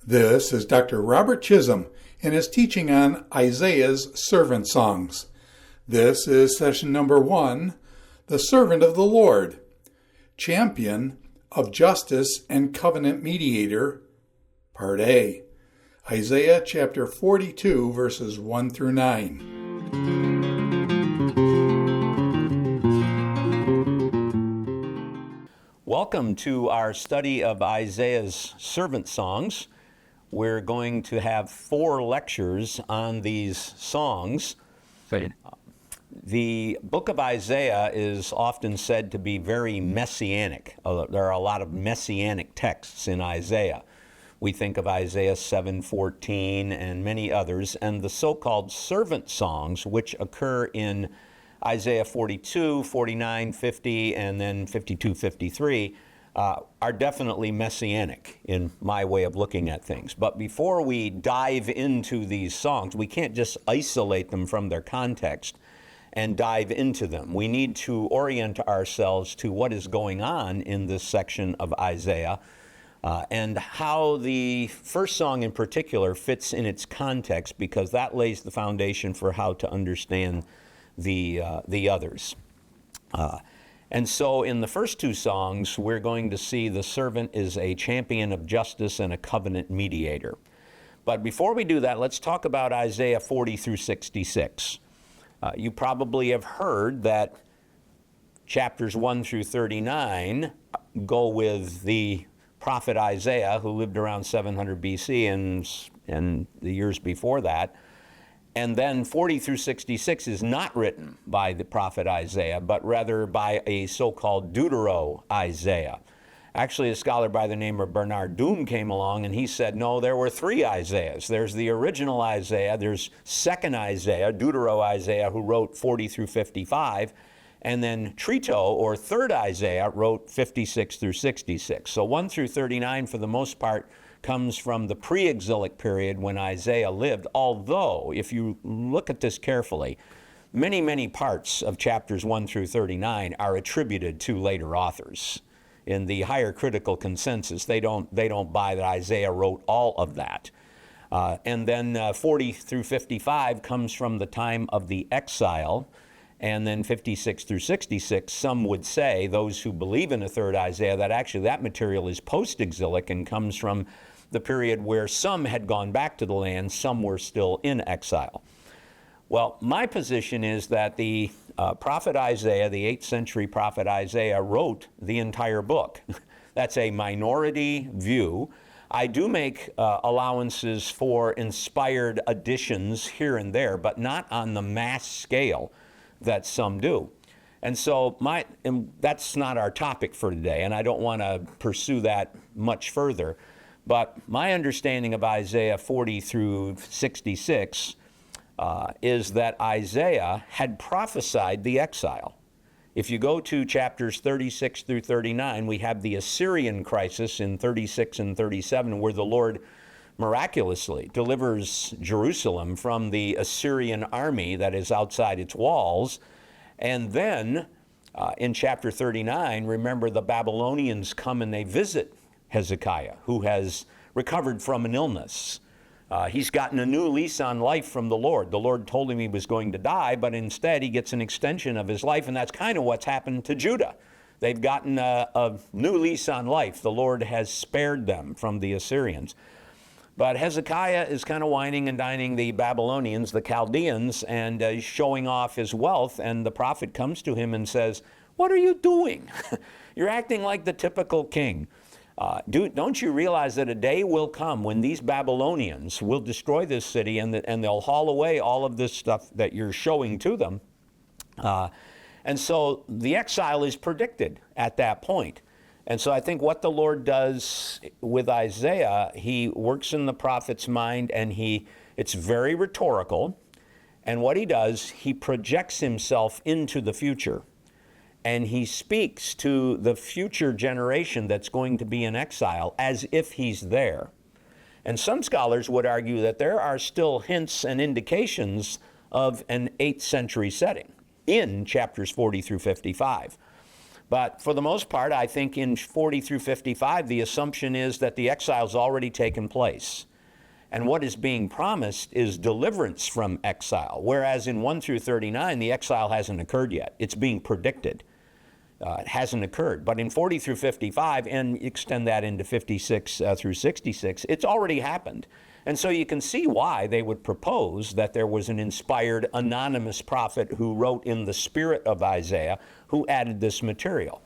This is Dr. Robert Chisholm and his teaching on Isaiah's servant songs. This is session number 1, The Servant of the Lord, Champion of Justice and Covenant Mediator, Part A, Isaiah chapter 42, verses 1 through 9. Welcome to our study of Isaiah's servant songs. We're going to have 4 lectures on these songs. The book of Isaiah is often said to be very messianic. There are a lot of messianic texts in Isaiah. We think of Isaiah 7:14 and many others, and the so-called servant songs, which occur in Isaiah 42, 49, 50, and then 52, 53, are definitely messianic in my way of looking at things. But before we dive into these songs, we can't just isolate them from their context and dive into them. We need to orient ourselves to what is going on in this section of Isaiah and how the first song in particular fits in its context, because that lays the foundation for how to understand the others. And so in the first 2 songs, we're going to see the servant is a champion of justice and a covenant mediator. But before we do that, let's talk about Isaiah 40 through 66. You probably have heard that chapters 1 through 39 go with the prophet Isaiah, who lived around 700 BC and the years before that. And then 40 through 66 is not written by the prophet Isaiah, but rather by a so-called Deutero-Isaiah. Actually, a scholar by the name of Bernard Doom came along and he said, no, there were 3 Isaiahs. There's the original Isaiah, there's second Isaiah, Deutero-Isaiah, who wrote 40 through 55, and then Trito, or third Isaiah, wrote 56 through 66. So 1 through 39, for the most part, comes from the pre-exilic period when Isaiah lived, although, if you look at this carefully, many, many parts of chapters 1 through 39 are attributed to later authors. In the higher critical consensus, they don't buy that Isaiah wrote all of that. And then 40 through 55 comes from the time of the exile, and then 56 through 66, some would say, those who believe in a third Isaiah, that actually that material is post-exilic and comes from the period where some had gone back to the land, some were still in exile. Well, my position is that the prophet Isaiah, the 8th century prophet Isaiah, wrote the entire book. That's a minority view. I do make allowances for inspired additions here and there, but not on the mass scale that some do. And so that's not our topic for today, and I don't want to pursue that much further. But my understanding of Isaiah 40 through 66 is that Isaiah had prophesied the exile. If you go to chapters 36 through 39, we have the Assyrian crisis in 36 and 37, where the Lord miraculously delivers Jerusalem from the Assyrian army that is outside its walls. And then in chapter 39, remember, the Babylonians come and they visit Hezekiah, who has recovered from an illness. He's gotten a new lease on life from the Lord. The Lord told him he was going to die, but instead he gets an extension of his life, and that's kind of what's happened to Judah. They've gotten a new lease on life. The Lord has spared them from the Assyrians. But Hezekiah is kind of whining and dining the Babylonians, the Chaldeans, and showing off his wealth, and the prophet comes to him and says, "What are you doing? You're acting like the typical king. Don't you realize that a day will come when these Babylonians will destroy this city and they'll haul away all of this stuff that you're showing to them?" And so the exile is predicted at that point. And so I think what the Lord does with Isaiah, he works in the prophet's mind, and it's very rhetorical. And what he does, he projects himself into the future. And he speaks to the future generation that's going to be in exile as if he's there. And some scholars would argue that there are still hints and indications of an 8th century setting in chapters 40 through 55. But for the most part, I think in 40 through 55, the assumption is that the exile's already taken place. And what is being promised is deliverance from exile, whereas in 1 through 39, the exile hasn't occurred yet. It's being predicted. It hasn't occurred. But in 40 through 55, and extend that into 56 through 66, it's already happened. And so you can see why they would propose that there was an inspired anonymous prophet who wrote in the spirit of Isaiah who added this material.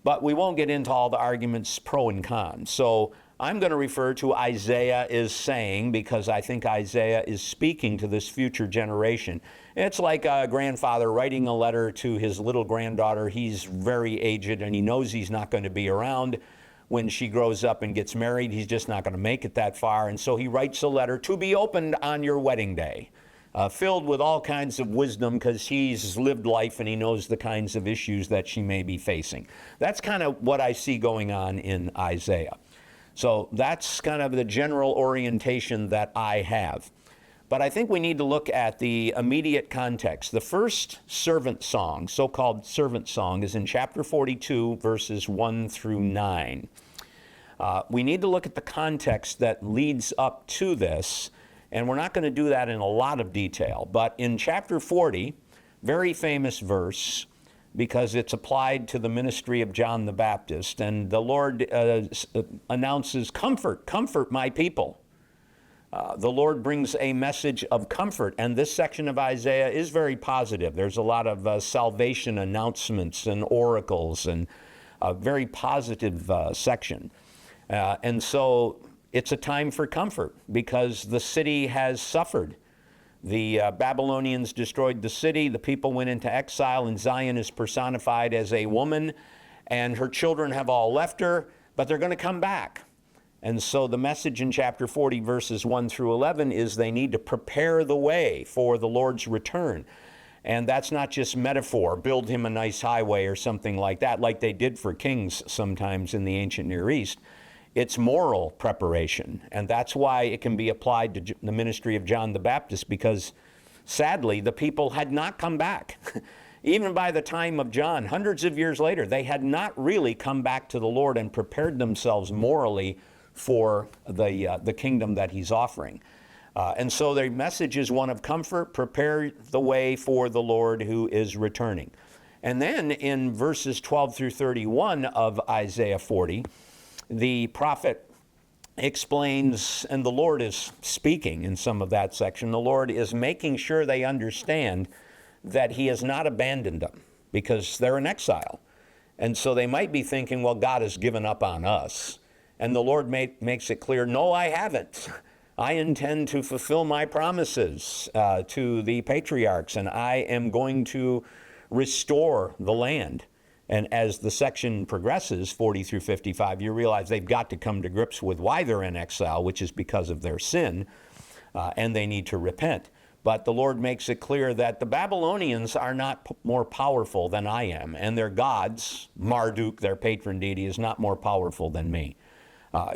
But we won't get into all the arguments pro and con. So I'm going to refer to Isaiah is saying, because I think Isaiah is speaking to this future generation. It's like a grandfather writing a letter to his little granddaughter. He's very aged and he knows he's not going to be around when she grows up and gets married. He's just not going to make it that far. And so he writes a letter to be opened on your wedding day, filled with all kinds of wisdom because he's lived life and he knows the kinds of issues that she may be facing. That's kind of what I see going on in Isaiah. So that's kind of the general orientation that I have. But I think we need to look at the immediate context. The first servant song, so-called servant song, is in chapter 42, verses 1 through 9. We need to look at the context that leads up to this, and we're not going to do that in a lot of detail. But in chapter 40, very famous verse, because it's applied to the ministry of John the Baptist, and the Lord announces, "Comfort, comfort my people." The Lord brings a message of comfort, and this section of Isaiah is very positive. There's a lot of salvation announcements and oracles, and a very positive section. And so it's a time for comfort because the city has suffered. The Babylonians destroyed the city, the people went into exile, and Zion is personified as a woman, and her children have all left her, but they're going to come back. And so the message in chapter 40, verses 1 through 11, is they need to prepare the way for the Lord's return. And that's not just metaphor, build him a nice highway or something like that, like they did for kings sometimes in the ancient Near East. It's moral preparation, and that's why it can be applied to the ministry of John the Baptist, because sadly, the people had not come back. Even by the time of John, hundreds of years later, they had not really come back to the Lord and prepared themselves morally for the kingdom that he's offering. And so their message is one of comfort, prepare the way for the Lord who is returning. And then in verses 12 through 31 of Isaiah 40, the prophet explains, and the Lord is speaking in some of that section, the Lord is making sure they understand that he has not abandoned them because they're in exile. And so they might be thinking, well, God has given up on us. And the Lord makes it clear, no, I haven't. I intend to fulfill my promises to the patriarchs, and I am going to restore the land. And as the section progresses, 40 through 55, you realize they've got to come to grips with why they're in exile, which is because of their sin, and they need to repent. But the Lord makes it clear that the Babylonians are not more powerful than I am, and their gods, Marduk, their patron deity, is not more powerful than me.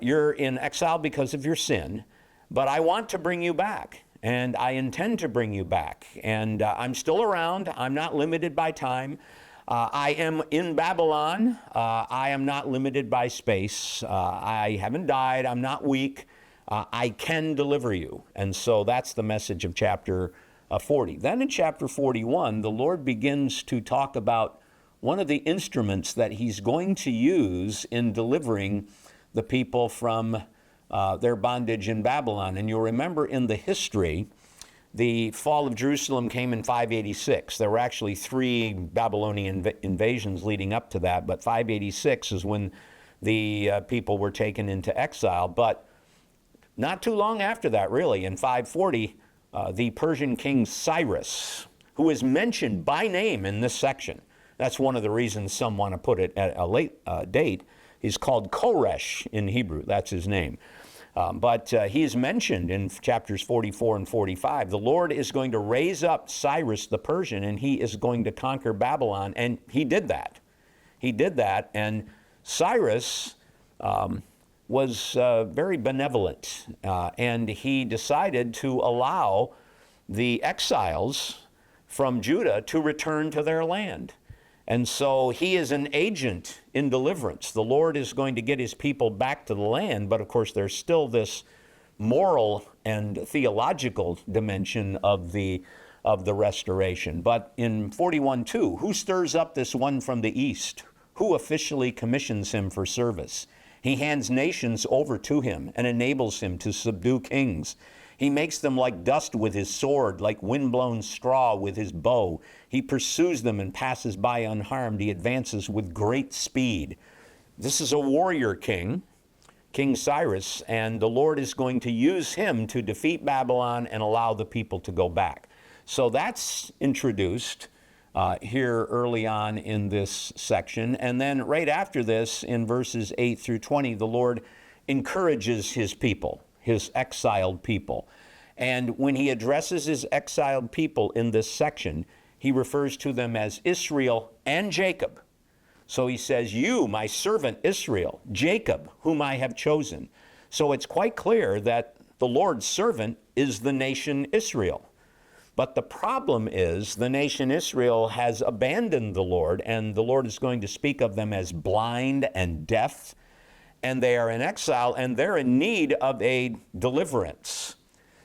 You're in exile because of your sin, but I want to bring you back, and I intend to bring you back. And I'm still around. I'm not limited by time. I am in Babylon. I am not limited by space. I haven't died. I'm not weak. I can deliver you. And so that's the message of chapter 40. Then in chapter 41, the Lord begins to talk about one of the instruments that he's going to use in delivering the people from their bondage in Babylon. And you'll remember in the history, the fall of Jerusalem came in 586. There were actually 3 Babylonian invasions leading up to that, but 586 is when the people were taken into exile. But not too long after that, really, in 540, the Persian king Cyrus, who is mentioned by name in this section, that's one of the reasons some want to put it at a late date, he's called Koresh in Hebrew, that's his name. But he is mentioned in chapters 44 and 45. The Lord is going to raise up Cyrus the Persian, and he is going to conquer Babylon, and he did that. He did that, and Cyrus was very benevolent, and he decided to allow the exiles from Judah to return to their land. And so he is an agent in deliverance. The Lord is going to get his people back to the land, but of course there's still this moral and theological dimension of the restoration. But in 41:2, who stirs up this one from the east? Who officially commissions him for service? He hands nations over to him and enables him to subdue kings. He makes them like dust with his sword, like windblown straw with his bow. He pursues them and passes by unharmed. He advances with great speed. This is a warrior king, King Cyrus, and the Lord is going to use him to defeat Babylon and allow the people to go back. So that's introduced here early on in this section. And then right after this, in verses 8 through 20, the Lord encourages his people, his exiled people. And when he addresses his exiled people in this section, he refers to them as Israel and Jacob. So he says, you, my servant Israel, Jacob, whom I have chosen. So it's quite clear that the Lord's servant is the nation Israel. But the problem is the nation Israel has abandoned the Lord, and the Lord is going to speak of them as blind and deaf, and they are in exile, and they're in need of a deliverance.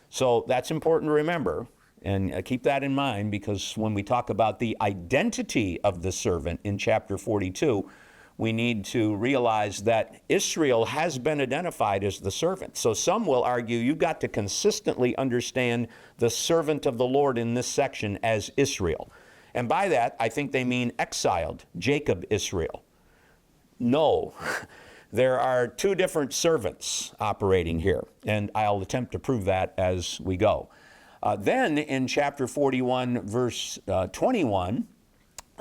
So that's important to remember, and keep that in mind, because when we talk about the identity of the servant in chapter 42, we need to realize that Israel has been identified as the servant. So some will argue you've got to consistently understand the servant of the Lord in this section as Israel. And by that, I think they mean exiled, Jacob Israel. No, there are two different servants operating here, and I'll attempt to prove that as we go. Then in chapter 41, verse 21,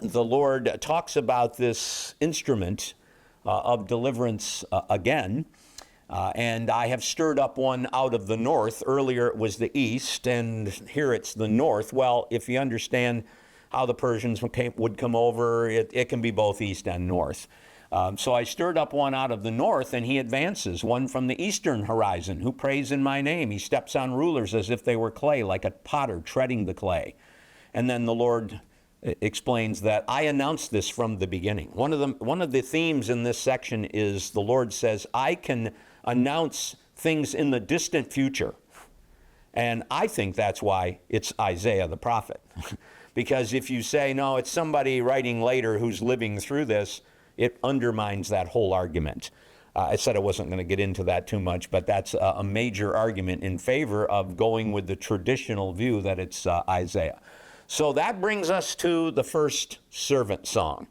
the Lord talks about this instrument of deliverance again. And I have stirred up one out of the north. Earlier it was the east, and here it's the north. Well, if you understand how the Persians would come over, it can be both east and north. So I stirred up one out of the north, and he advances, one from the eastern horizon, who prays in my name. He steps on rulers as if they were clay, like a potter treading the clay. And then the Lord explains that I announced this from the beginning. One of the themes in this section is the Lord says, I can announce things in the distant future. And I think that's why it's Isaiah the prophet. Because if you say, no, it's somebody writing later who's living through this, it undermines that whole argument. I said I wasn't going to get into that too much, but that's a major argument in favor of going with the traditional view that it's Isaiah. So that brings us to the first servant song,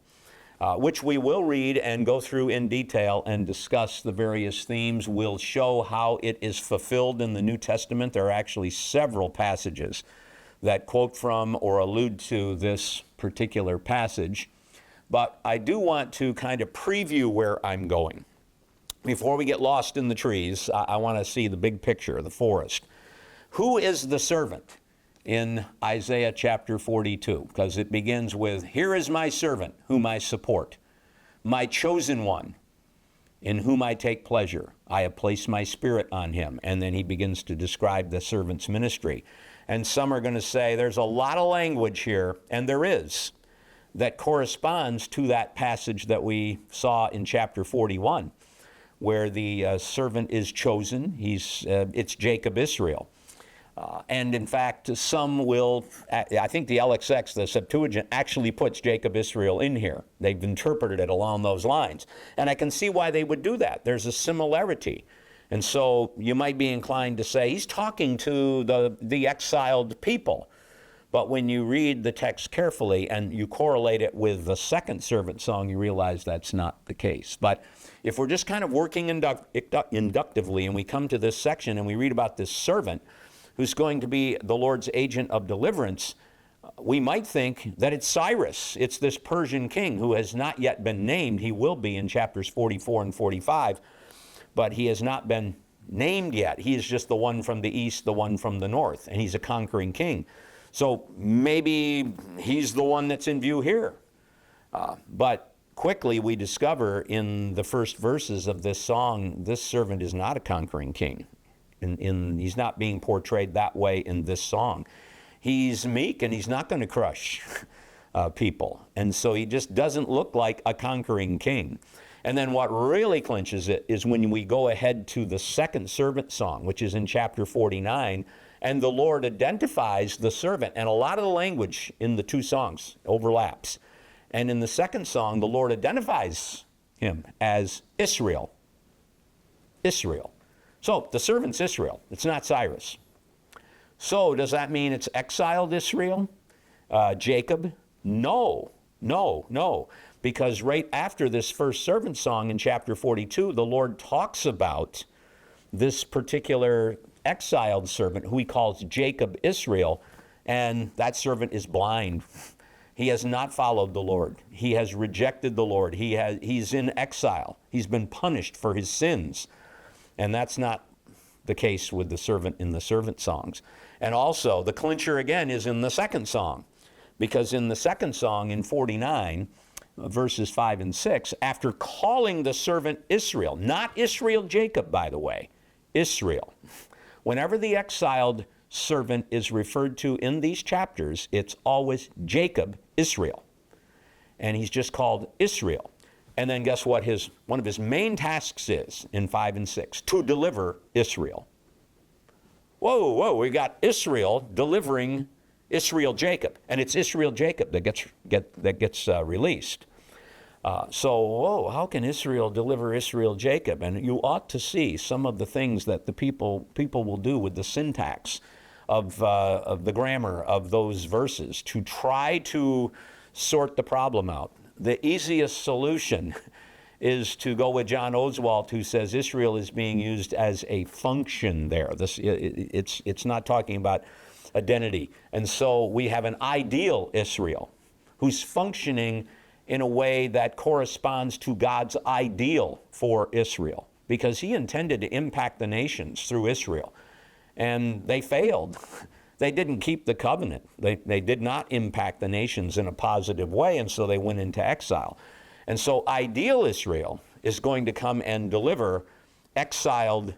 which we will read and go through in detail and discuss the various themes. We'll show how it is fulfilled in the New Testament. There are actually several passages that quote from or allude to this particular passage. But I do want to kind of preview where I'm going. Before we get lost in the trees, I want to see the big picture, the forest. Who is the servant in Isaiah chapter 42? Because it begins with, here is my servant whom I support, my chosen one in whom I take pleasure. I have placed my spirit on him. And then he begins to describe the servant's ministry. And some are going to say there's a lot of language here, and there is, that corresponds to that passage that we saw in chapter 41, where the servant is chosen. It's Jacob Israel. And in fact, some will, I think the LXX, the Septuagint, actually puts Jacob Israel in here. They've interpreted it along those lines. And I can see why they would do that. There's a similarity. And so you might be inclined to say, he's talking to the exiled people. But when you read the text carefully and you correlate it with the second servant song, you realize that's not the case. But if we're just kind of working inductively and we come to this section and we read about this servant who's going to be the Lord's agent of deliverance, we might think that it's Cyrus. It's this Persian king who has not yet been named. He will be in chapters 44 and 45, but he has not been named yet. He is just the one from the east, the one from the north, and he's a conquering king. So maybe he's the one that's in view here. But quickly we discover in the first verses of this song, this servant is not a conquering king. He's not being portrayed that way in this song. He's meek and he's not going to crush people. And so he just doesn't look like a conquering king. And then what really clinches it is when we go ahead to the second servant song, which is in chapter 49, and the Lord identifies the servant. And a lot of the language in the two songs overlaps. And in the second song, the Lord identifies him as Israel. Israel. So the servant's Israel. It's not Cyrus. So does that mean it's exiled Israel? Jacob? No. Because right after this first servant song in chapter 42, the Lord talks about this particular exiled servant who he calls Jacob Israel, and that servant is blind. He has not followed the Lord. He has rejected the Lord. He's in exile. He's been punished for his sins. And that's not the case with the servant in the servant songs. And also, the clincher again is in the second song, because in the second song in 49, verses 5 and 6, after calling the servant Israel, not Israel Jacob, by the way, Israel. Whenever the exiled servant is referred to in these chapters, it's always Jacob, Israel. And he's just called Israel. And then guess what one of his main tasks is in 5 and 6? To deliver Israel. Whoa, we got Israel delivering Israel Jacob, and it's Israel Jacob that gets released. So how can Israel deliver Israel Jacob? And you ought to see some of the things that the people will do with the syntax of the grammar of those verses to try to sort the problem out. The easiest solution is to go with John Oswalt, who says Israel is being used as a function there. It's not talking about identity. And so we have an ideal Israel who's functioning in a way that corresponds to God's ideal for Israel, because he intended to impact the nations through Israel. And they failed. They didn't keep the covenant. They did not impact the nations in a positive way, and so they went into exile. And so ideal Israel is going to come and deliver exiled,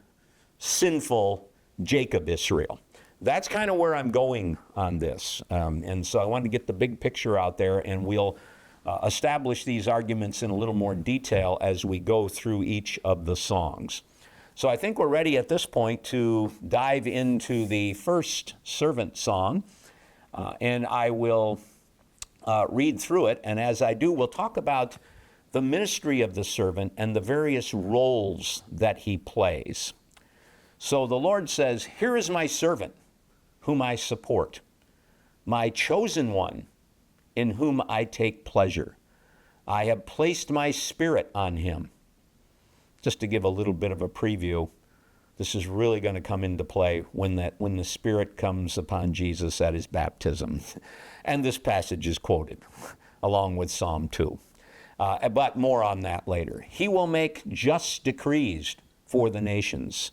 sinful Jacob Israel. That's kind of where I'm going on this. And so I wanted to get the big picture out there, and we'll establish these arguments in a little more detail as we go through each of the songs. So I think we're ready at this point to dive into the first servant song, and I will read through it. And as I do, we'll talk about the ministry of the servant and the various roles that he plays. So the Lord says, "Here is my servant, whom I support, my chosen one, in whom I take pleasure. I have placed my spirit on him." Just to give a little bit of a preview, this is really going to come into play when the Spirit comes upon Jesus at his baptism. And this passage is quoted along with Psalm 2. But more on that later. He will make just decrees for the nations.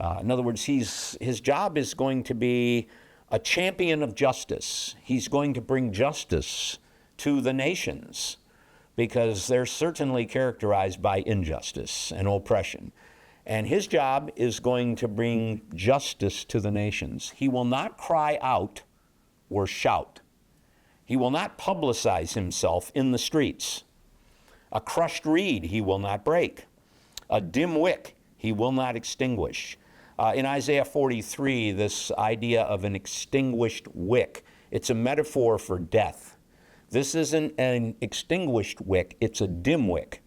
In other words, his job is going to be a champion of justice. He's going to bring justice to the nations, because they're certainly characterized by injustice and oppression. And his job is going to bring justice to the nations. He will not cry out or shout. He will not publicize himself in the streets. A crushed reed he will not break. A dim wick he will not extinguish. In Isaiah 43, this idea of an extinguished wick, it's a metaphor for death. This isn't an extinguished wick, it's a dim wick.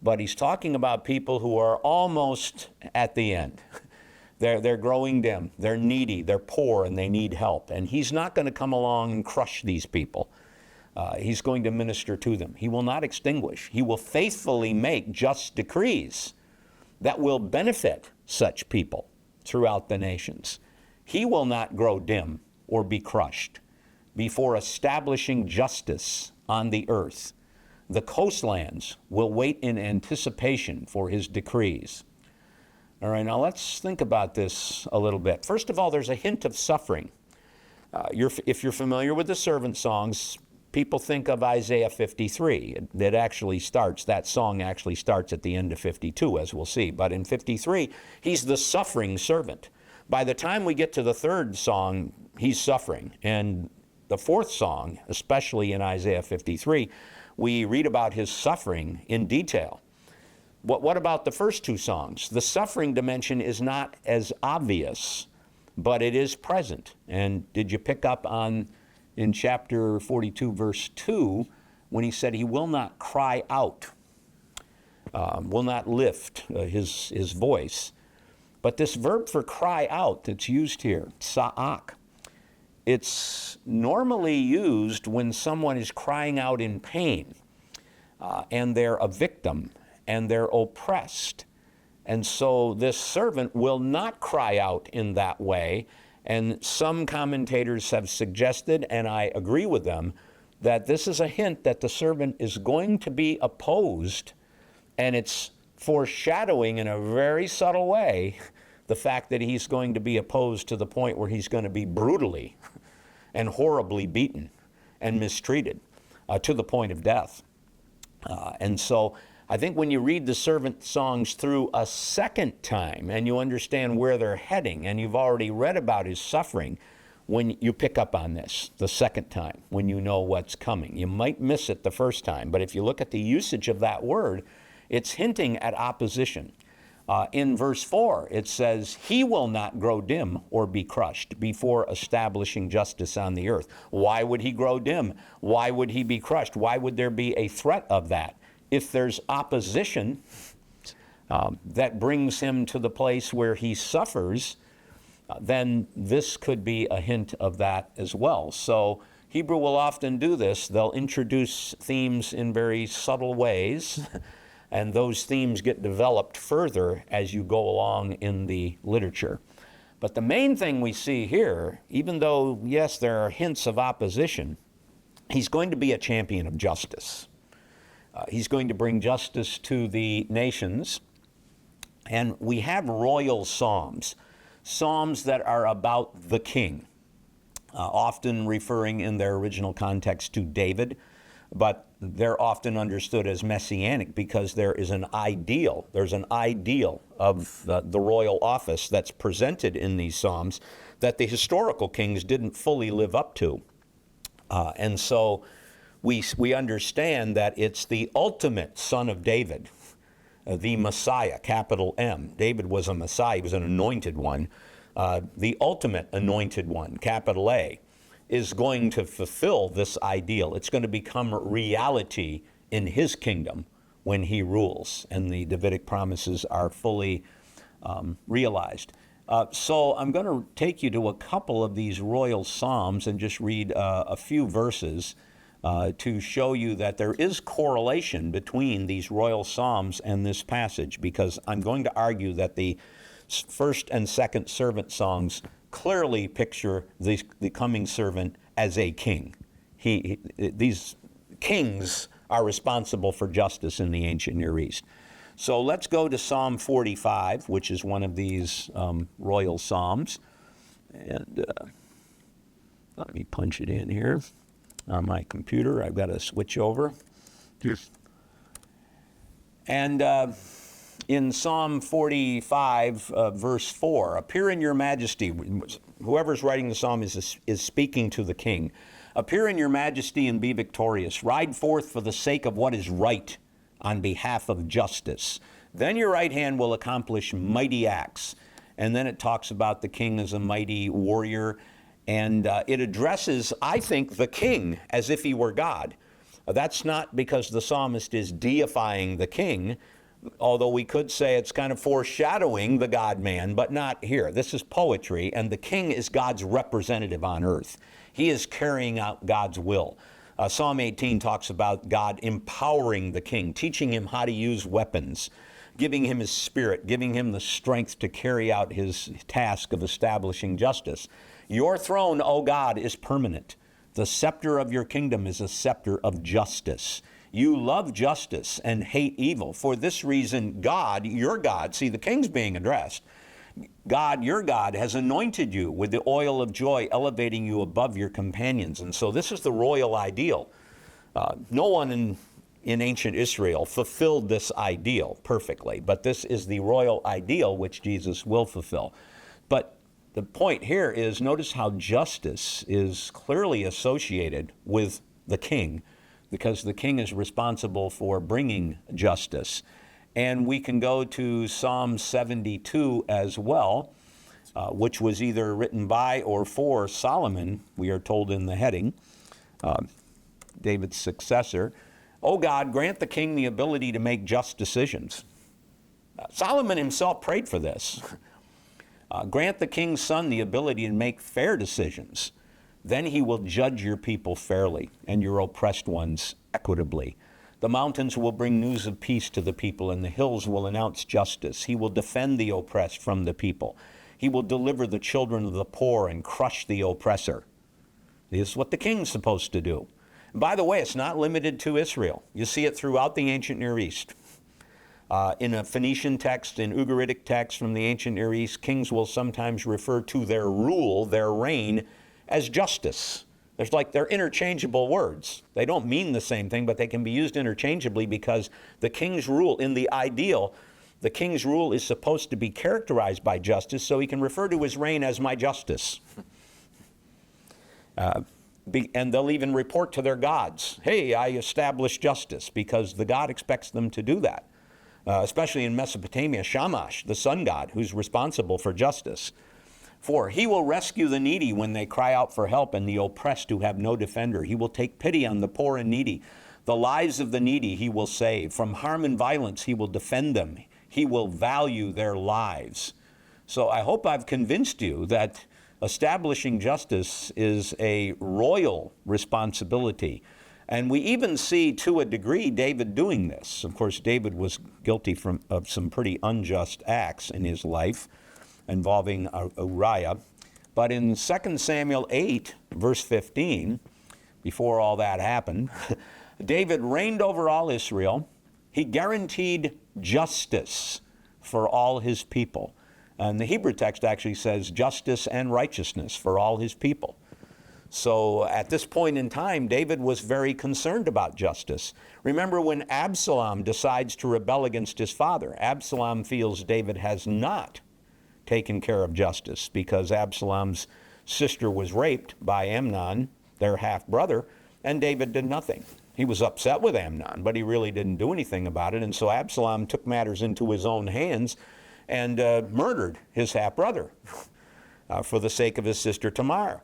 But he's talking about people who are almost at the end. They're growing dim, they're needy, they're poor, and they need help. And he's not going to come along and crush these people. He's going to minister to them. He will not extinguish. He will faithfully make just decrees that will benefit such people throughout the nations. He will not grow dim or be crushed before establishing justice on the earth. The coastlands will wait in anticipation for his decrees. All right, now let's think about this a little bit. First of all, there's a hint of suffering. If you're familiar with the servant songs, people think of Isaiah 53. That song actually starts at the end of 52, as we'll see. But in 53, he's the suffering servant. By the time we get to the third song, he's suffering. And the fourth song, especially in Isaiah 53, we read about his suffering in detail. What about the first two songs? The suffering dimension is not as obvious, but it is present. And did you pick up on in chapter 42, verse 2, when he said he will not cry out, will not lift his voice? But this verb for cry out that's used here, sa'ak, it's normally used when someone is crying out in pain and they're a victim and they're oppressed. And so this servant will not cry out in that way. And some commentators have suggested, and I agree with them, that this is a hint that the servant is going to be opposed, and it's foreshadowing in a very subtle way the fact that he's going to be opposed to the point where he's going to be brutally and horribly beaten and mistreated to the point of death. And so I think when you read the servant songs through a second time and you understand where they're heading, and you've already read about his suffering, when you pick up on this the second time, when you know what's coming. You might miss it the first time, but if you look at the usage of that word, it's hinting at opposition. In verse 4, it says, he will not grow dim or be crushed before establishing justice on the earth. Why would he grow dim? Why would he be crushed? Why would there be a threat of that? If there's opposition that brings him to the place where he suffers, then this could be a hint of that as well. So Hebrew will often do this. They'll introduce themes in very subtle ways, and those themes get developed further as you go along in the literature. But the main thing we see here, even though, yes, there are hints of opposition, he's going to be a champion of justice. He's going to bring justice to the nations. And we have royal psalms, psalms that are about the king, often referring in their original context to David, but they're often understood as messianic because there is an ideal. There's an ideal of the royal office that's presented in these psalms that the historical kings didn't fully live up to. And so we understand that it's the ultimate son of David, the Messiah, capital M. David was a Messiah. He was an anointed one. The ultimate anointed one, capital A, is going to fulfill this ideal. It's going to become reality in his kingdom when he rules, and the Davidic promises are fully realized. So I'm going to take you to a couple of these royal psalms and just read a few verses to show you that there is correlation between these royal psalms and this passage, because I'm going to argue that the first and second servant songs clearly picture the coming servant as a king. These kings are responsible for justice in the ancient Near East. So let's go to Psalm 45, which is one of these royal psalms. And let me punch it in here on my computer. I've got to switch over. Yes. And in Psalm 45, verse 4, appear in your majesty. Whoever's writing the psalm is speaking to the king. Appear in your majesty and be victorious. Ride forth for the sake of what is right on behalf of justice. Then your right hand will accomplish mighty acts. And then it talks about the king as a mighty warrior. And it addresses, I think, the king as if he were God. That's not because the psalmist is deifying the king, although we could say it's kind of foreshadowing the God-man, but not here. This is poetry, and the king is God's representative on earth. He is carrying out God's will. Psalm 18 talks about God empowering the king, teaching him how to use weapons, giving him his spirit, giving him the strength to carry out his task of establishing justice. Your throne, O God, is permanent. The scepter of your kingdom is a scepter of justice. You love justice and hate evil. For this reason, God, your God, see, the king's being addressed. God, your God, has anointed you with the oil of joy, elevating you above your companions. And so this is the royal ideal. No one in ancient Israel fulfilled this ideal perfectly, but this is the royal ideal which Jesus will fulfill. But the point here is, notice how justice is clearly associated with the king, because the king is responsible for bringing justice. And we can go to Psalm 72 as well, which was either written by or for Solomon, we are told in the heading, David's successor. "O God, grant the king the ability to make just decisions." Solomon himself prayed for this. "Grant the king's son the ability to make fair decisions. Then he will judge your people fairly and your oppressed ones equitably. The mountains will bring news of peace to the people, and the hills will announce justice. He will defend the oppressed from the people. He will deliver the children of the poor and crush the oppressor." This is what the king's supposed to do. And by the way, it's not limited to Israel. You see it throughout the ancient Near East. In a Phoenician text, in Ugaritic text from the ancient Near East, kings will sometimes refer to their rule, their reign, as justice. They're interchangeable words. They don't mean the same thing, but they can be used interchangeably because the king's rule, in the ideal, the king's rule is supposed to be characterized by justice, so he can refer to his reign as my justice. And they'll even report to their gods, "Hey, I established justice," because the god expects them to do that. Especially in Mesopotamia, Shamash, the sun god, who's responsible for justice. "For he will rescue the needy when they cry out for help, and the oppressed who have no defender. He will take pity on the poor and needy. The lives of the needy he will save. From harm and violence he will defend them. He will value their lives." So I hope I've convinced you that establishing justice is a royal responsibility. And we even see, to a degree, David doing this. Of course, David was guilty of some pretty unjust acts in his life involving Uriah. But in 2 Samuel 8, verse 15, before all that happened, David reigned over all Israel. He guaranteed justice for all his people. And the Hebrew text actually says justice and righteousness for all his people. So at this point in time, David was very concerned about justice. Remember when Absalom decides to rebel against his father, Absalom feels David has not taken care of justice because Absalom's sister was raped by Amnon, their half-brother, and David did nothing. He was upset with Amnon, but he really didn't do anything about it, and so Absalom took matters into his own hands and murdered his half-brother for the sake of his sister Tamar.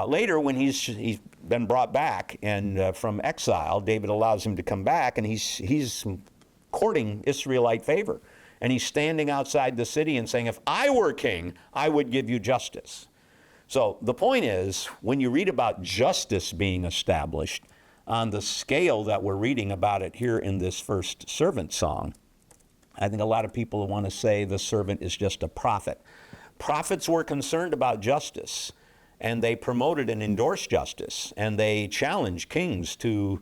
Later, when he's been brought back and from exile, David allows him to come back, and he's courting Israelite favor. And he's standing outside the city and saying, "If I were king, I would give you justice." So the point is, when you read about justice being established on the scale that we're reading about it here in this first servant song, I think a lot of people want to say the servant is just a prophet. Prophets were concerned about justice, and they promoted and endorsed justice, and they challenged kings to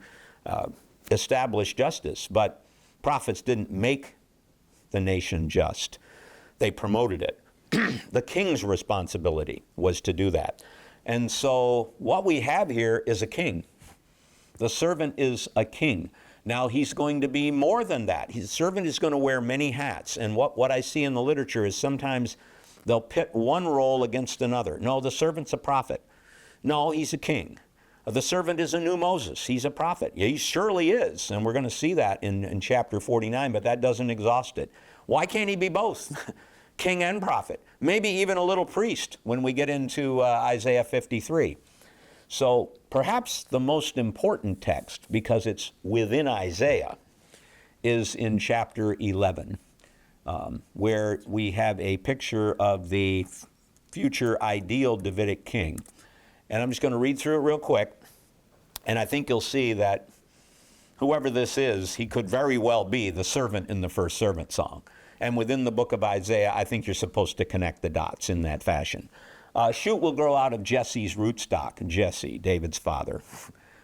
establish justice. But prophets didn't make the nation just. They promoted it. The king's responsibility was to do that. And so what we have here is a king. The servant is a king. Now he's going to be more than that. His servant is going to wear many hats. And what I see in the literature is sometimes they'll pit one role against another. No, the servant's a prophet. No, he's a king. The servant is a new Moses. He's a prophet. He surely is. And we're going to see that in chapter 49, but that doesn't exhaust it. Why can't he be both? King and prophet. Maybe even a little priest when we get into Isaiah 53. So perhaps the most important text, because it's within Isaiah, is in chapter 11. Where we have a picture of the future ideal Davidic king. And I'm just going to read through it real quick, and I think you'll see that whoever this is, he could very well be the servant in the first servant song. And within the book of Isaiah, I think you're supposed to connect the dots in that fashion. A shoot will grow out of Jesse's rootstock, Jesse, David's father.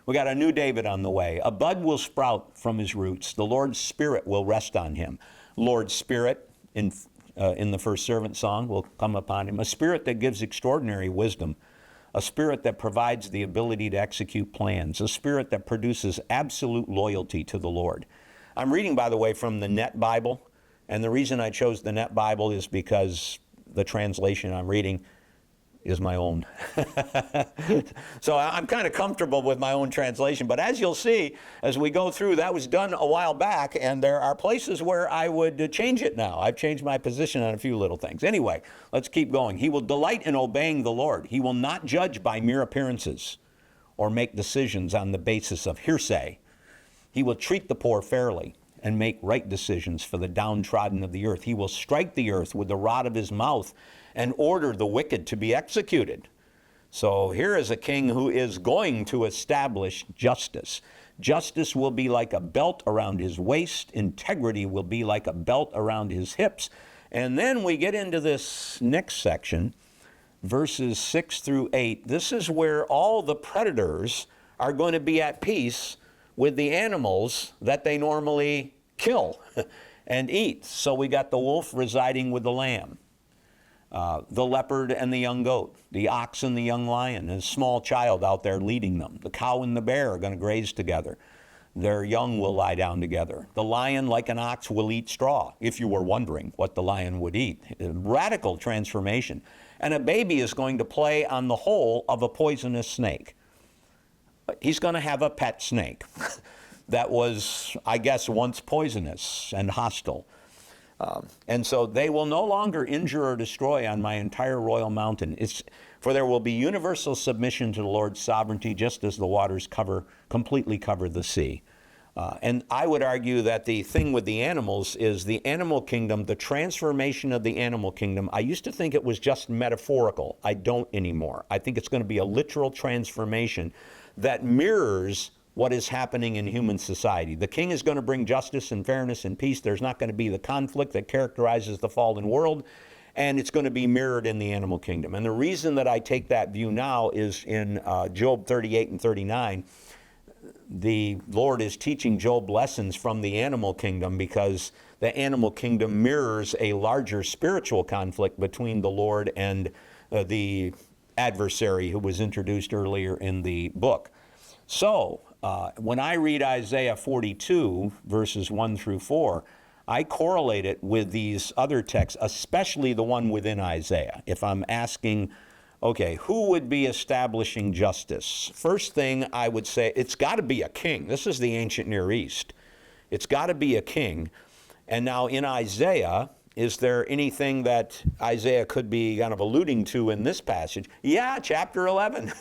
We got a new David on the way. A bud will sprout from his roots. The Lord's Spirit will rest on him. Lord's Spirit, in the first servant song, will come upon him. A spirit that gives extraordinary wisdom. A spirit that provides the ability to execute plans. A spirit that produces absolute loyalty to the Lord. I'm reading, by the way, from the Net Bible. And the reason I chose the Net Bible is because the translation I'm reading is my own. So I'm kind of comfortable with my own translation. But as you'll see, as we go through, that was done a while back, and there are places where I would change it now. I've changed my position on a few little things. Anyway, let's keep going. He will delight in obeying the Lord. He will not judge by mere appearances or make decisions on the basis of hearsay. He will treat the poor fairly and make right decisions for the downtrodden of the earth. He will strike the earth with the rod of his mouth and order the wicked to be executed. So here is a king who is going to establish justice. Justice will be like a belt around his waist. Integrity will be like a belt around his hips. And then we get into this next section, verses 6 through 8. This is where all the predators are going to be at peace with the animals that they normally kill and eat. So we got the wolf residing with the lamb, the leopard and the young goat, the ox and the young lion, and a small child out there leading them. The cow and the bear are going to graze together. Their young will lie down together. The lion, like an ox, will eat straw, if you were wondering what the lion would eat. A radical transformation. And a baby is going to play on the hole of a poisonous snake. He's going to have a pet snake that was, I guess, once poisonous and hostile. And so they will no longer injure or destroy on my entire royal mountain. For there will be universal submission to the Lord's sovereignty, just as the waters completely cover the sea. And I would argue that the thing with the animals is the animal kingdom, the transformation of the animal kingdom. I used to think it was just metaphorical. I don't anymore. I think it's going to be a literal transformation that mirrors what is happening in human society. The king is going to bring justice and fairness and peace. There's not going to be the conflict that characterizes the fallen world, and it's going to be mirrored in the animal kingdom. And the reason that I take that view now is in Job 38 and 39. The Lord is teaching Job lessons from the animal kingdom because the animal kingdom mirrors a larger spiritual conflict between the Lord and the adversary who was introduced earlier in the book. So, when I read Isaiah 42, verses 1 through 4, I correlate it with these other texts, especially the one within Isaiah. If I'm asking, okay, who would be establishing justice? First thing I would say, it's got to be a king. This is the ancient Near East. It's got to be a king. And now in Isaiah, is there anything that Isaiah could be kind of alluding to in this passage? Yeah, chapter 11.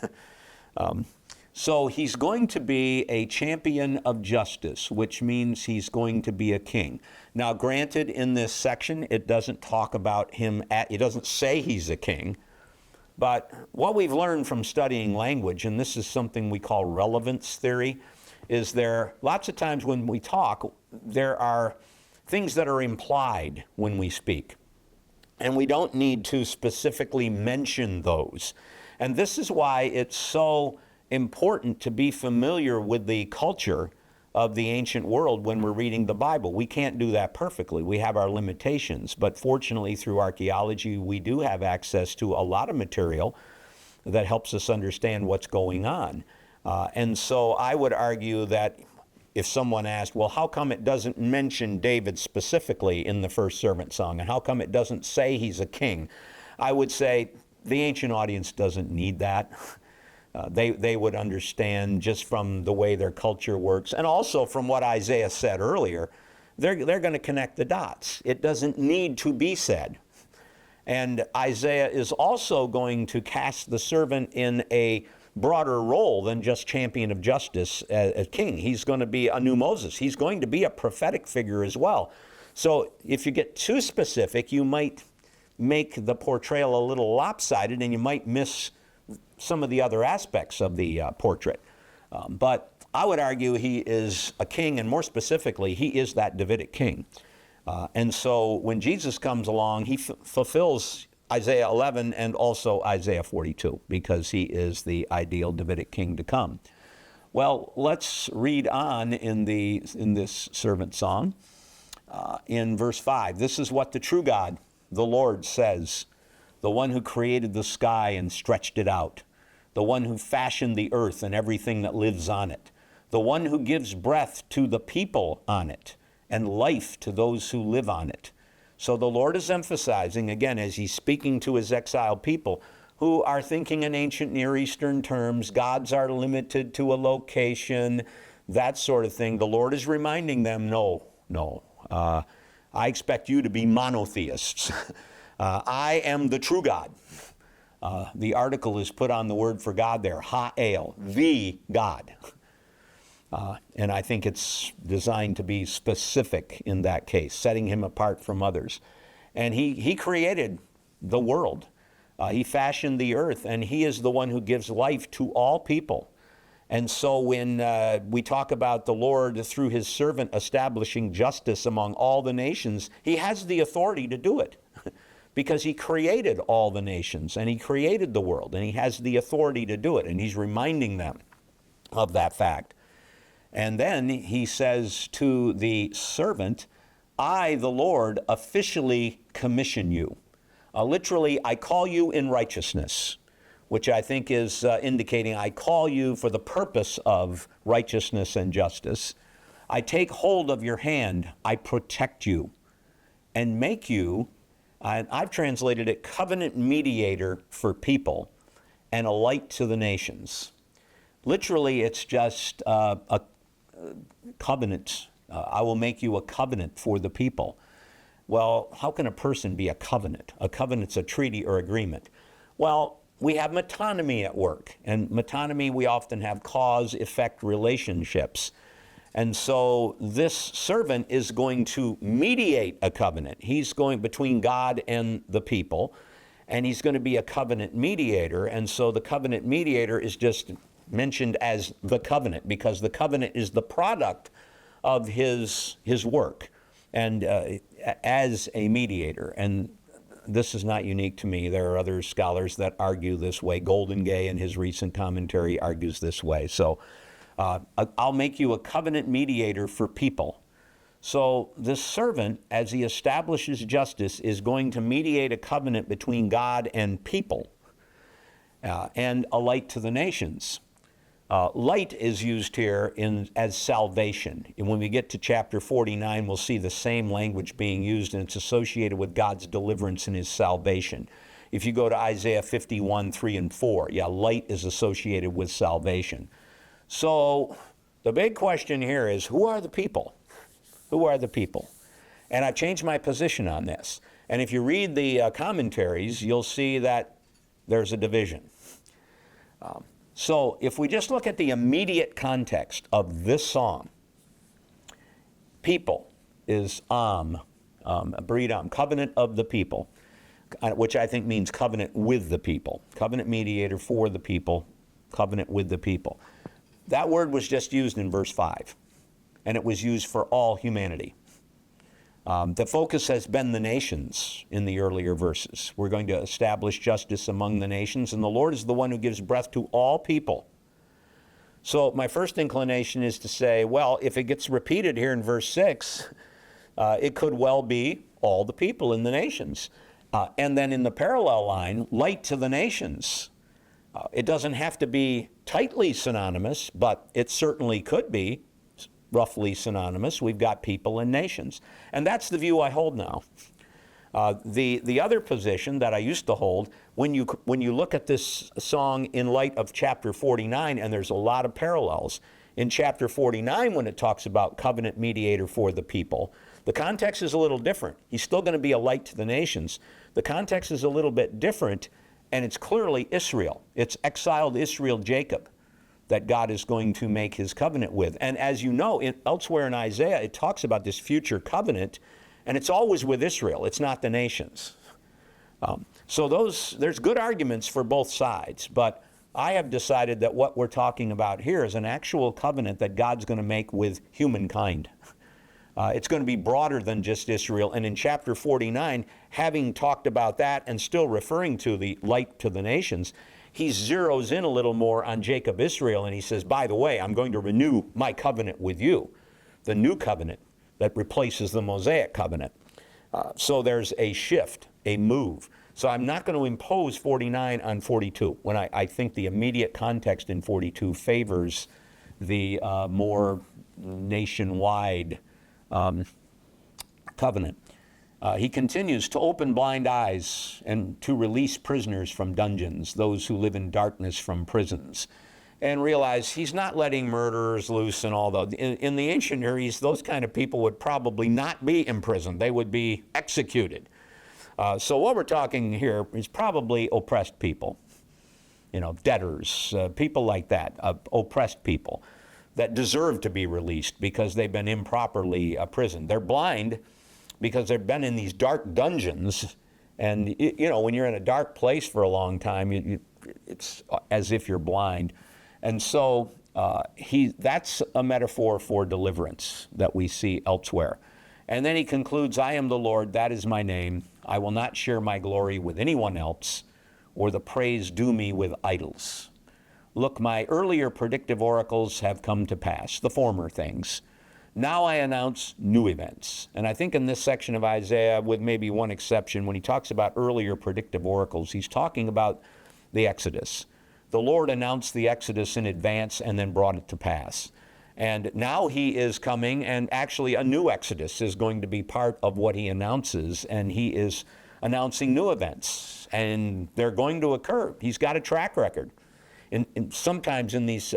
So he's going to be a champion of justice, which means he's going to be a king. Now, granted, in this section, it doesn't talk about him, it doesn't say he's a king. But what we've learned from studying language, and this is something we call relevance theory, is there lots of times when we talk, there are things that are implied when we speak. And we don't need to specifically mention those. And this is why it's so important to be familiar with the culture of the ancient world when we're reading the Bible. We can't do that perfectly. We have our limitations. But fortunately, through archaeology, we do have access to a lot of material that helps us understand what's going on. And so I would argue that if someone asked, well, how come it doesn't mention David specifically in the first servant song? And how come it doesn't say he's a king? I would say the ancient audience doesn't need that. They would understand just from the way their culture works, and also from what Isaiah said earlier, they're going to connect the dots. It doesn't need to be said. And Isaiah is also going to cast the servant in a broader role than just champion of justice as king. He's going to be a new Moses. He's going to be a prophetic figure as well. So if you get too specific, you might make the portrayal a little lopsided, and you might miss some of the other aspects of the portrait. But I would argue he is a king, and more specifically, he is that Davidic king. And so when Jesus comes along, he fulfills Isaiah 11 and also Isaiah 42, because he is the ideal Davidic king to come. Well, let's read on in this servant song. In verse 5, this is what the true God, the Lord, says, the one who created the sky and stretched it out, the one who fashioned the earth and everything that lives on it, the one who gives breath to the people on it and life to those who live on it. So the Lord is emphasizing, again, as he's speaking to his exiled people, who are thinking in ancient Near Eastern terms. Gods are limited to a location, that sort of thing. The Lord is reminding them, no. I expect you to be monotheists. I am the true God. The article is put on the word for God there, Ha'el, the God. And I think it's designed to be specific in that case, setting him apart from others. And he created the world. He fashioned the earth, and he is the one who gives life to all people. And so when we talk about the Lord through his servant establishing justice among all the nations, he has the authority to do it because he created all the nations and he created the world, and he has the authority to do it, and he's reminding them of that fact. And then he says to the servant, I, the Lord, officially commission you. Literally, I call you in righteousness, which I think is indicating I call you for the purpose of righteousness and justice. I take hold of your hand, I protect you, and make you, I've translated it, covenant mediator for people and a light to the nations. Literally, it's just a covenant. I will make you a covenant for the people. Well, how can a person be a covenant? A covenant's a treaty or agreement. Well, we have metonymy at work. And metonymy, we often have cause-effect relationships. And so this servant is going to mediate a covenant. He's going between God and the people, and he's going to be a covenant mediator. And so the covenant mediator is just mentioned as the covenant because the covenant is the product of his work and as a mediator. And this is not unique to me. There are other scholars that argue this way. Goldingay in his recent commentary argues this way. So I'll make you a covenant mediator for people. So this servant, as he establishes justice, is going to mediate a covenant between God and people and a light to the nations. Light is used here as salvation. And when we get to chapter 49, we'll see the same language being used, and it's associated with God's deliverance and his salvation. If you go to Isaiah 51, 3 and 4, light is associated with salvation. So the big question here is, who are the people? Who are the people? And I've changed my position on this. And if you read the commentaries, you'll see that there's a division. So if we just look at the immediate context of this song, people is Brid Am, covenant of the people, which I think means covenant with the people, covenant mediator for the people, covenant with the people. That word was just used in verse 5, and it was used for all humanity. The focus has been the nations in the earlier verses. We're going to establish justice among the nations, and the Lord is the one who gives breath to all people. So my first inclination is to say, well, if it gets repeated here in verse 6, it could well be all the people in the nations. And then in the parallel line, light to the nations. It doesn't have to be tightly synonymous, but it certainly could be roughly synonymous. We've got people and nations. And that's the view I hold now. The other position that I used to hold, when you look at this song in light of chapter 49, and there's a lot of parallels. In chapter 49, when it talks about covenant mediator for the people, the context is a little different. He's still going to be a light to the nations. The context is a little bit different, and it's clearly Israel. It's exiled Israel, Jacob, that God is going to make his covenant with. And as you know, elsewhere in Isaiah, it talks about this future covenant, and it's always with Israel. It's not the nations. So there's good arguments for both sides, but I have decided that what we're talking about here is an actual covenant that God's going to make with humankind. It's going to be broader than just Israel. And in chapter 49, having talked about that and still referring to the light to the nations, he zeroes in a little more on Jacob, Israel, and he says, by the way, I'm going to renew my covenant with you, the new covenant that replaces the Mosaic covenant. So there's a shift, a move. So I'm not going to impose 49 on 42, when I think the immediate context in 42 favors the more nationwide covenant. He continues to open blind eyes and to release prisoners from dungeons, those who live in darkness from prisons. And realize he's not letting murderers loose and all that. In the ancient Near East, those kind of people would probably not be imprisoned. They would be executed. So what we're talking here is probably oppressed people, debtors, people like that, oppressed people that deserve to be released because they've been improperly imprisoned. They're blind because they've been in these dark dungeons. And, when you're in a dark place for a long time, it's as if you're blind. And so that's a metaphor for deliverance that we see elsewhere. And then he concludes, I am the Lord, that is my name. I will not share my glory with anyone else, or the praise due me with idols. Look, my earlier predictive oracles have come to pass, the former things. Now I announce new events. And I think in this section of Isaiah, with maybe one exception, when he talks about earlier predictive oracles, he's talking about the Exodus. The Lord announced the Exodus in advance and then brought it to pass. And now he is coming, and actually a new Exodus is going to be part of what he announces, and he is announcing new events, and they're going to occur. He's got a track record. Sometimes in these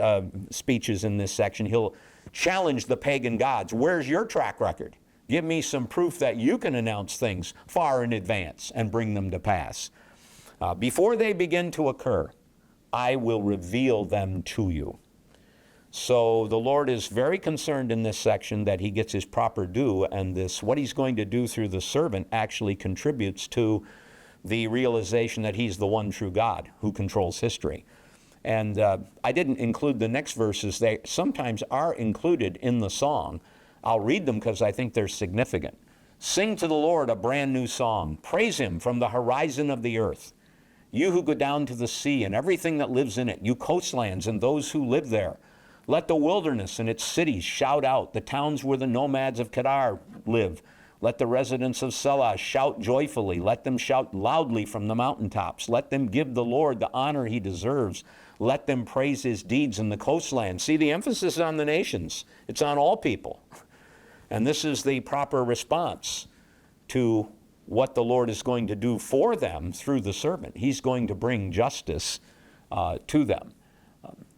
speeches in this section, he'll challenge the pagan gods. Where's your track record? Give me some proof that you can announce things far in advance and bring them to pass. Before they begin to occur, I will reveal them to you. So the Lord is very concerned in this section that he gets his proper due, and what he's going to do through the servant actually contributes to the realization that he's the one true God who controls history. And I didn't include the next verses. They sometimes are included in the song. I'll read them because I think they're significant. Sing to the Lord a brand new song. Praise him from the horizon of the earth. You who go down to the sea and everything that lives in it, you coastlands and those who live there. Let the wilderness and its cities shout out, the towns where the nomads of Kedar live. Let the residents of Selah shout joyfully. Let them shout loudly from the mountaintops. Let them give the Lord the honor he deserves. Let them praise his deeds in the coastland. See, the emphasis is on the nations. It's on all people. And this is the proper response to what the Lord is going to do for them through the servant. He's going to bring justice to them.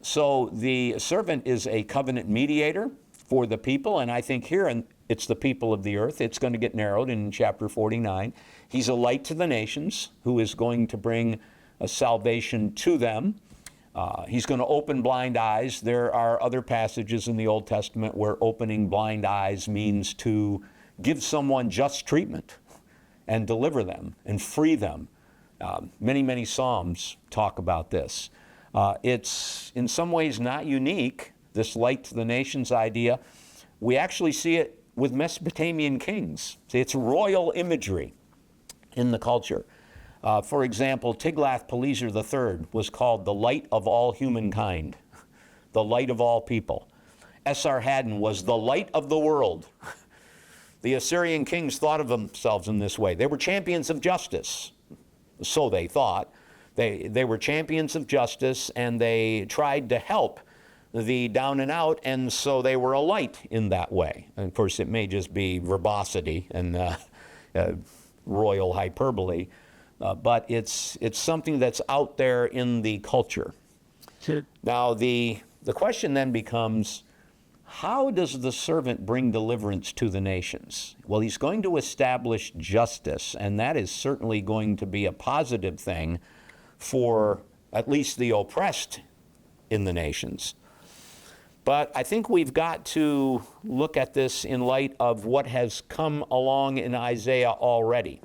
So the servant is a covenant mediator for the people, and I think here it's the people of the earth. It's going to get narrowed in chapter 49. He's a light to the nations who is going to bring a salvation to them. He's going to open blind eyes. There are other passages in the Old Testament where opening blind eyes means to give someone just treatment and deliver them and free them. Many Psalms talk about this. It's in some ways not unique, this light to the nations idea. We actually see it with Mesopotamian kings. See, it's royal imagery in the culture. For example, Tiglath-Pileser III was called the light of all humankind, the light of all people. Esarhaddon was the light of the world. The Assyrian kings thought of themselves in this way. They were champions of justice, so they thought. They were champions of justice, and they tried to help the down and out, and so they were a light in that way. And of course, it may just be verbosity and royal hyperbole, but it's something that's out there in the culture. Now, the question then becomes, how does the servant bring deliverance to the nations? Well, he's going to establish justice, and that is certainly going to be a positive thing for at least the oppressed in the nations. But I think we've got to look at this in light of what has come along in Isaiah already.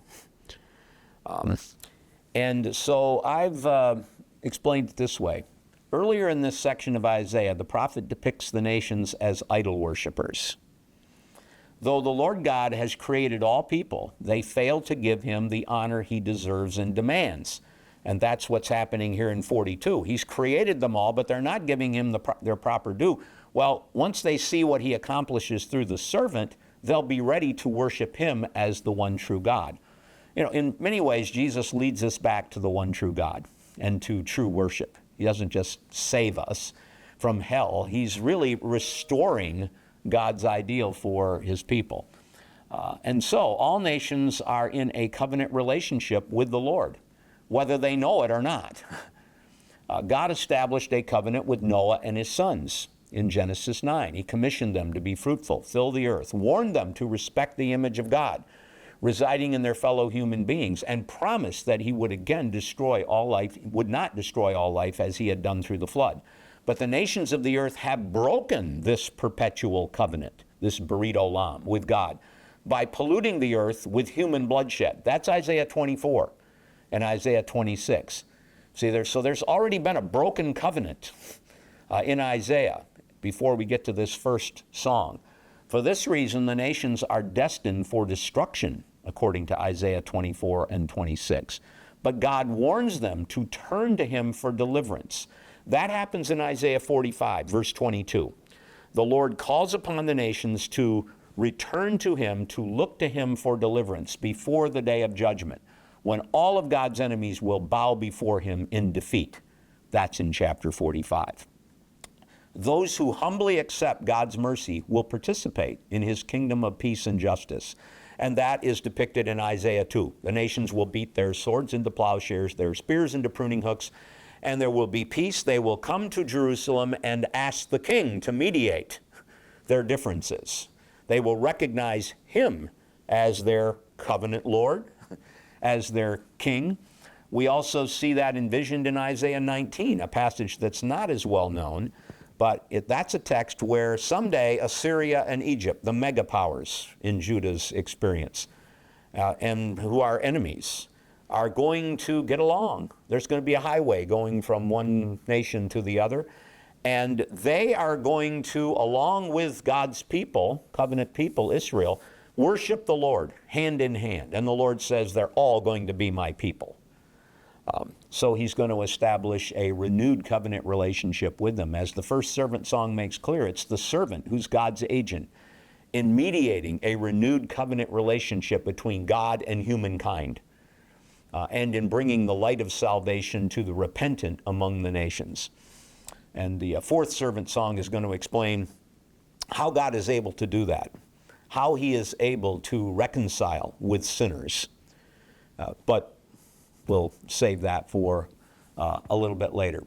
And so I've explained it this way. Earlier in this section of Isaiah, the prophet depicts the nations as idol worshipers. Though the Lord God has created all people, they fail to give him the honor he deserves and demands. And that's what's happening here in 42. He's created them all, but they're not giving him their proper due. Well, once they see what he accomplishes through the servant, they'll be ready to worship him as the one true God. You know, in many ways, Jesus leads us back to the one true God and to true worship. He doesn't just save us from hell. He's really restoring God's ideal for his people. And so all nations are in a covenant relationship with the Lord, whether they know it or not. God established a covenant with Noah and his sons in Genesis 9. He commissioned them to be fruitful, fill the earth, warned them to respect the image of God residing in their fellow human beings, and promised that he would again destroy all life, would not destroy all life as he had done through the flood. But the nations of the earth have broken this perpetual covenant, this Berit Olam, with God, by polluting the earth with human bloodshed. That's Isaiah 24 and Isaiah 26. See, there's already been a broken covenant in Isaiah before we get to this first song. For this reason, the nations are destined for destruction, according to Isaiah 24 and 26. But God warns them to turn to him for deliverance. That happens in Isaiah 45, verse 22. The Lord calls upon the nations to return to him, to look to him for deliverance before the day of judgment, when all of God's enemies will bow before him in defeat. That's in chapter 45. Those who humbly accept God's mercy will participate in his kingdom of peace and justice. And that is depicted in Isaiah 2. The nations will beat their swords into plowshares, their spears into pruning hooks, and there will be peace. They will come to Jerusalem and ask the king to mediate their differences. They will recognize him as their covenant Lord, as their king. We also see that envisioned in Isaiah 19, a passage that's not as well known, but that's a text where someday Assyria and Egypt, the megapowers in Judah's experience, and who are enemies, are going to get along. There's going to be a highway going from one nation to the other, and they are going to, along with God's people, covenant people, Israel, worship the Lord hand in hand. And the Lord says they're all going to be my people. So he's going to establish a renewed covenant relationship with them. As the first servant song makes clear, it's the servant who's God's agent in mediating a renewed covenant relationship between God and humankind, and in bringing the light of salvation to the repentant among the nations. And the fourth servant song is going to explain how God is able to do that, how he is able to reconcile with sinners. But we'll save that for a little bit later.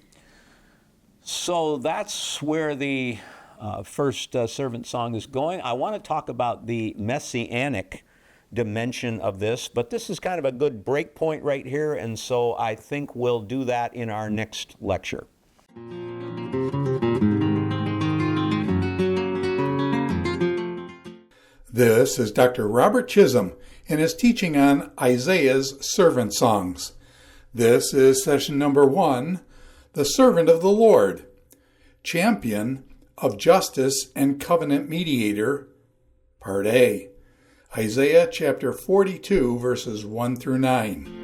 So that's where the first servant song is going. I want to talk about the messianic dimension of this, but this is kind of a good break point right here, and so I think we'll do that in our next lecture. This is Dr. Robert Chisholm and his teaching on Isaiah's servant songs. This is session number 1, The Servant of the Lord, Champion of Justice and Covenant Mediator, Part A, Isaiah chapter 42, verses 1 through 9.